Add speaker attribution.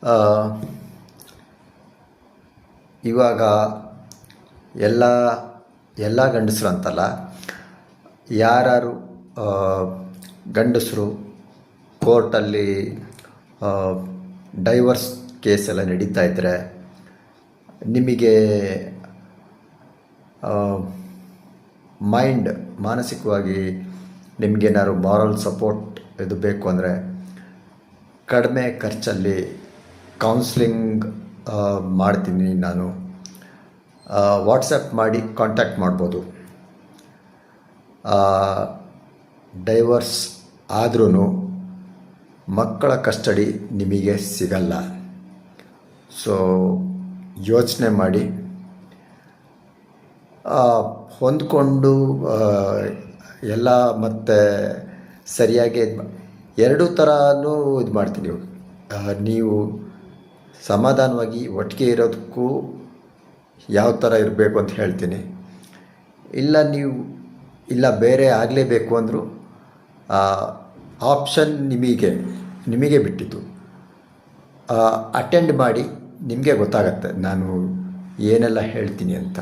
Speaker 1: ಆ, ಇವಾಗ ಎಲ್ಲ ಎಲ್ಲ ಗಂಡಸರು ಅಂತಲ್ಲ, ಯಾರು ಗಂಡಸರು ಕೋರ್ಟಲ್ಲಿ ಡೈವರ್ಸ್ ಕೇಸೆಲ್ಲ ನಡೀತಾ ಇದ್ದರೆ ನಿಮಗೆ ಮಾನಸಿಕವಾಗಿ ನಿಮಗೇನಾದ್ರು ಮಾರಲ್ ಸಪೋರ್ಟ್ ಇದು ಬೇಕು ಅಂದರೆ ಕಡಿಮೆ ಖರ್ಚಲ್ಲಿ ಕೌನ್ಸ್ಲಿಂಗ್ ಮಾಡ್ತೀನಿ ನಾನು. ವಾಟ್ಸಪ್ ಮಾಡಿ ಕಾಂಟ್ಯಾಕ್ಟ್ ಮಾಡ್ಬೋದು. ಡೈವರ್ಸ್ ಆದ್ರೂ ಮಕ್ಕಳ ಕಸ್ಟಡಿ ನಿಮಗೆ ಸಿಗಲ್ಲ. ಸೊ ಯೋಚನೆ ಮಾಡಿ, ಹೊಂದ್ಕೊಂಡು ಎಲ್ಲ ಮತ್ತೆ ಸರಿಯಾಗಿ ಎರಡೂ ಥರನೂ ಇದು ಮಾಡ್ತೀನಿ. ನೀವು ಸಮಾಧಾನವಾಗಿ ಒಟ್ಟಿಗೆ ಇರೋದಕ್ಕೂ ಯಾವ ಥರ ಇರಬೇಕು ಅಂತ ಹೇಳ್ತೀನಿ. ಇಲ್ಲ ಬೇರೆ ಆಗಲೇಬೇಕು ಅಂದರೂ ಆಪ್ಷನ್ ನಿಮಗೆ ಬಿಟ್ಟಿದ್ದು. ಅಟೆಂಡ್ ಮಾಡಿ, ನಿಮಗೆ ಗೊತ್ತಾಗತ್ತೆ ನಾನು ಏನೆಲ್ಲ ಹೇಳ್ತೀನಿ ಅಂತ.